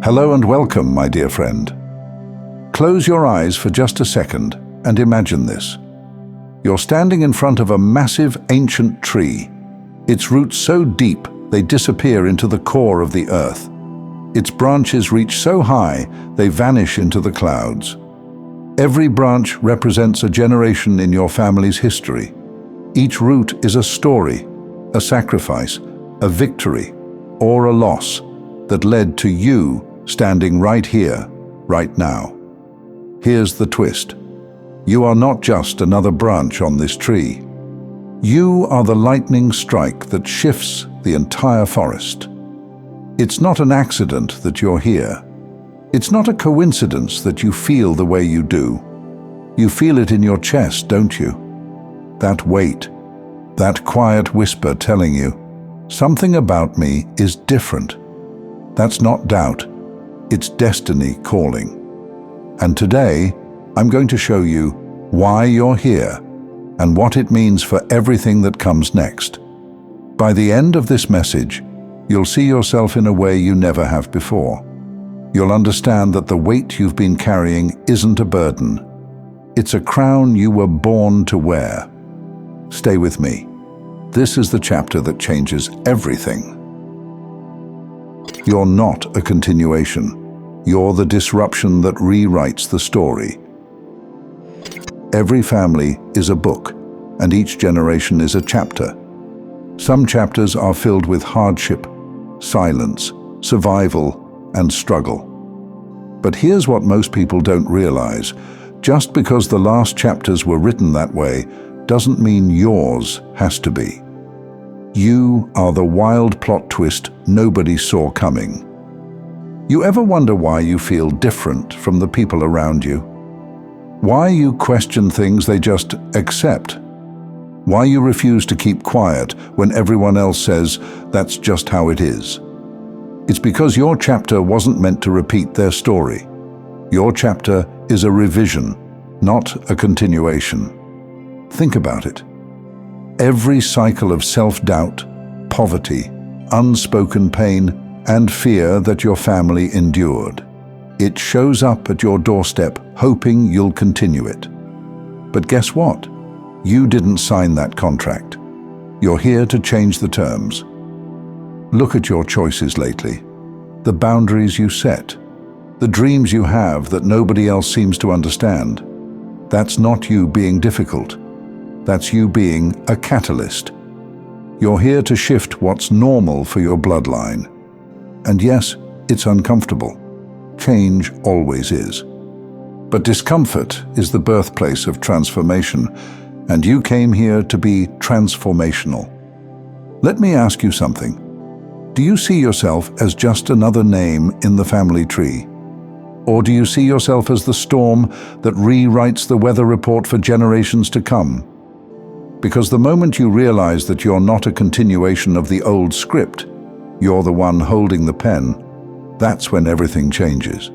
Hello and welcome, my dear friend. Close your eyes for just a second and imagine this. You're standing in front of a massive ancient tree. Its roots so deep they disappear into the core of the earth. Its branches reach so high they vanish into the clouds. Every branch represents a generation in your family's history. Each root is a story, a sacrifice, a victory, or a loss that led to you standing right here, right now. Here's the twist. You are not just another branch on this tree. You are the lightning strike that shifts the entire forest. It's not an accident that you're here. It's not a coincidence that you feel the way you do. You feel it in your chest, don't you? That weight, that quiet whisper telling you, something about me is different. That's not doubt. It's destiny calling. And today, I'm going to show you why you're here and what it means for everything that comes next. By the end of this message, you'll see yourself in a way you never have before. You'll understand that the weight you've been carrying isn't a burden. It's a crown you were born to wear. Stay with me. This is the chapter that changes everything. You're not a continuation. You're the disruption that rewrites the story. Every family is a book, and each generation is a chapter. Some chapters are filled with hardship, silence, survival, and struggle. But here's what most people don't realize. Just because the last chapters were written that way doesn't mean yours has to be. You are the wild plot twist nobody saw coming. You ever wonder why you feel different from the people around you? Why you question things they just accept? Why you refuse to keep quiet when everyone else says that's just how it is? It's because your chapter wasn't meant to repeat their story. Your chapter is a revision, not a continuation. Think about it. Every cycle of self-doubt, poverty, unspoken pain, and fear that your family endured. It shows up at your doorstep, hoping you'll continue it. But guess what? You didn't sign that contract. You're here to change the terms. Look at your choices lately, the boundaries you set, the dreams you have that nobody else seems to understand. That's not you being difficult. That's you being a catalyst. You're here to shift what's normal for your bloodline. And yes, it's uncomfortable. Change always is. But discomfort is the birthplace of transformation, and you came here to be transformational. Let me ask you something. Do you see yourself as just another name in the family tree? Or do you see yourself as the storm that rewrites the weather report for generations to come? Because the moment you realize that you're not a continuation of the old script, you're the one holding the pen, that's when everything changes.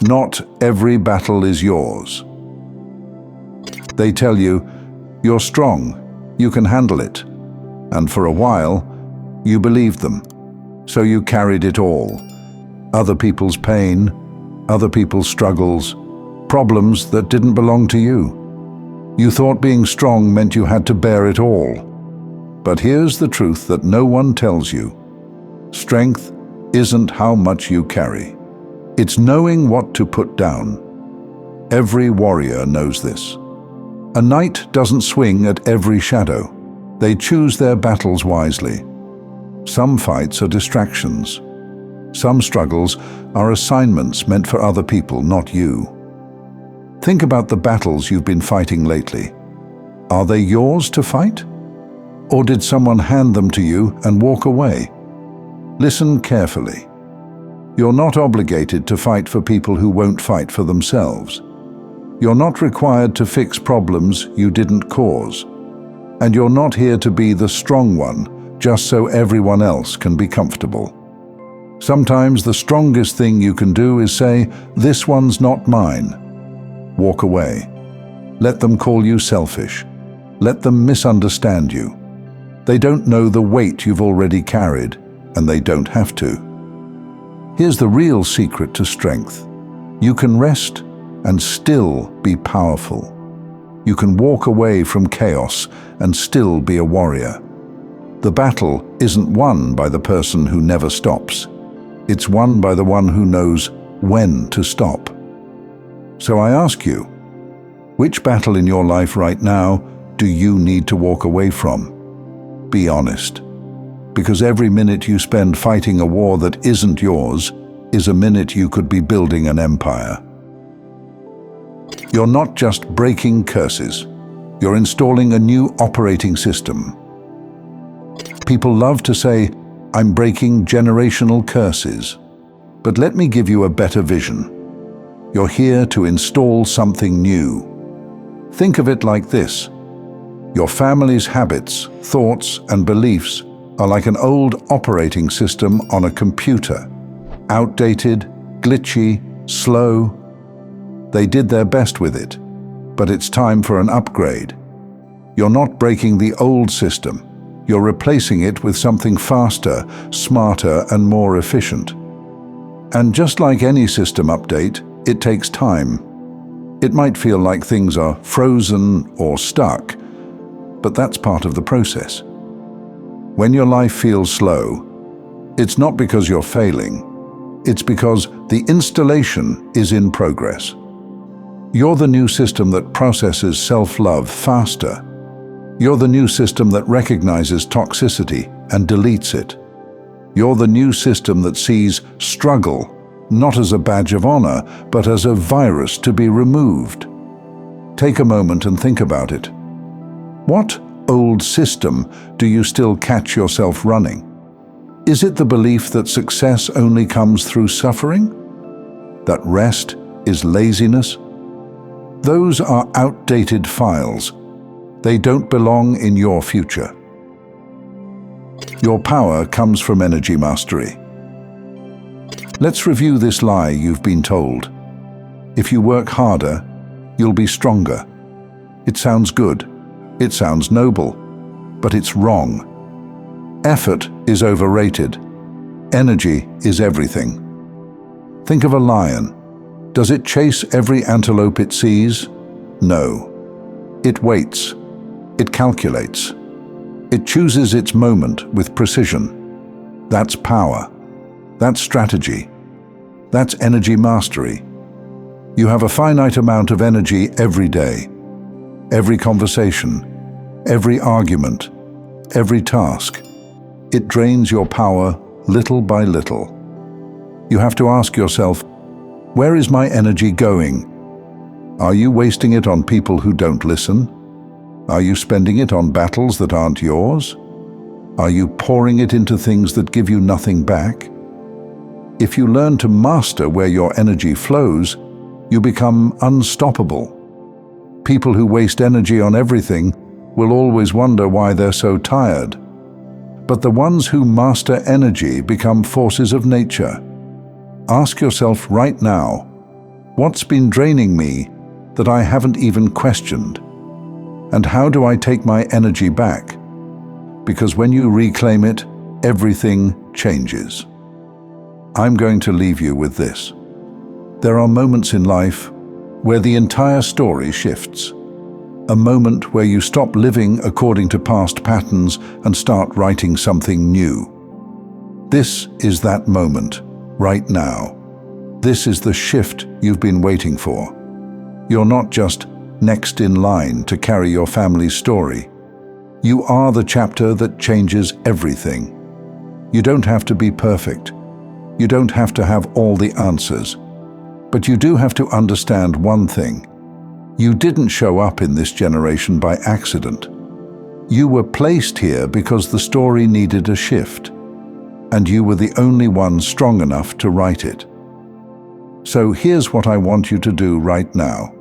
Not every battle is yours. They tell you, you're strong, you can handle it. And for a while, you believed them. So you carried it all. Other people's pain, other people's struggles, problems that didn't belong to you. You thought being strong meant you had to bear it all. But here's the truth that no one tells you. Strength isn't how much you carry. It's knowing what to put down. Every warrior knows this. A knight doesn't swing at every shadow. They choose their battles wisely. Some fights are distractions. Some struggles are assignments meant for other people, not you. Think about the battles you've been fighting lately. Are they yours to fight? Or did someone hand them to you and walk away? Listen carefully. You're not obligated to fight for people who won't fight for themselves. You're not required to fix problems you didn't cause. And you're not here to be the strong one just so everyone else can be comfortable. Sometimes the strongest thing you can do is say, "This one's not mine." Walk away. Let them call you selfish. Let them misunderstand you. They don't know the weight you've already carried, and they don't have to. Here's the real secret to strength. You can rest and still be powerful. You can walk away from chaos and still be a warrior. The battle isn't won by the person who never stops. It's won by the one who knows when to stop. So I ask you, which battle in your life right now do you need to walk away from? Be honest. Because every minute you spend fighting a war that isn't yours is a minute you could be building an empire. You're not just breaking curses. You're installing a new operating system. People love to say, "I'm breaking generational curses." But let me give you a better vision. You're here to install something new. Think of it like this. Your family's habits, thoughts, and beliefs are like an old operating system on a computer. Outdated, glitchy, slow. They did their best with it, but it's time for an upgrade. You're not breaking the old system. You're replacing it with something faster, smarter, and more efficient. And just like any system update, it takes time. It might feel like things are frozen or stuck, but that's part of the process. When your life feels slow, it's not because you're failing. It's because the installation is in progress. You're the new system that processes self-love faster. You're the new system that recognizes toxicity and deletes it. You're the new system that sees struggle not as a badge of honor, but as a virus to be removed. Take a moment and think about it. What old system do you still catch yourself running? Is it the belief that success only comes through suffering? That rest is laziness? Those are outdated files. They don't belong in your future. Your power comes from energy mastery. Let's review this lie you've been told. If you work harder, you'll be stronger. It sounds good. It sounds noble. But it's wrong. Effort is overrated. Energy is everything. Think of a lion. Does it chase every antelope it sees? No. It waits. It calculates. It chooses its moment with precision. That's power. That's strategy. That's energy mastery. You have a finite amount of energy every day. Every conversation, every argument, every task. It drains your power little by little. You have to ask yourself, where is my energy going? Are you wasting it on people who don't listen? Are you spending it on battles that aren't yours? Are you pouring it into things that give you nothing back? If you learn to master where your energy flows, you become unstoppable. People who waste energy on everything will always wonder why they're so tired. But the ones who master energy become forces of nature. Ask yourself right now, what's been draining me that I haven't even questioned? And how do I take my energy back? Because when you reclaim it, everything changes. I'm going to leave you with this. There are moments in life where the entire story shifts. A moment where you stop living according to past patterns and start writing something new. This is that moment, right now. This is the shift you've been waiting for. You're not just next in line to carry your family's story. You are the chapter that changes everything. You don't have to be perfect. You don't have to have all the answers. But you do have to understand one thing. You didn't show up in this generation by accident. You were placed here because the story needed a shift, and you were the only one strong enough to write it. So here's what I want you to do right now.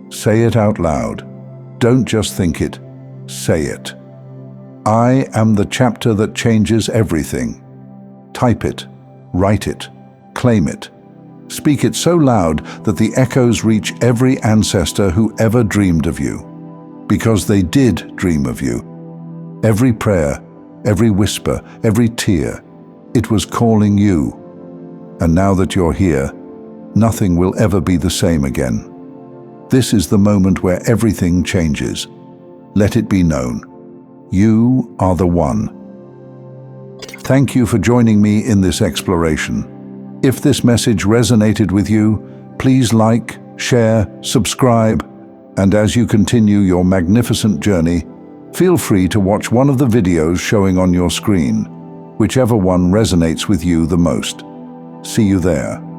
Say it out loud. Don't just think it. Say it. I am the chapter that changes everything. Type it. Write it. Claim it. Speak it so loud that the echoes reach every ancestor who ever dreamed of you. Because they did dream of you. Every prayer, every whisper, every tear, it was calling you. And now that you're here, nothing will ever be the same again. This is the moment where everything changes. Let it be known. You are the one. Thank you for joining me in this exploration. If this message resonated with you, please like, share, subscribe, and as you continue your magnificent journey, feel free to watch one of the videos showing on your screen, whichever one resonates with you the most. See you there.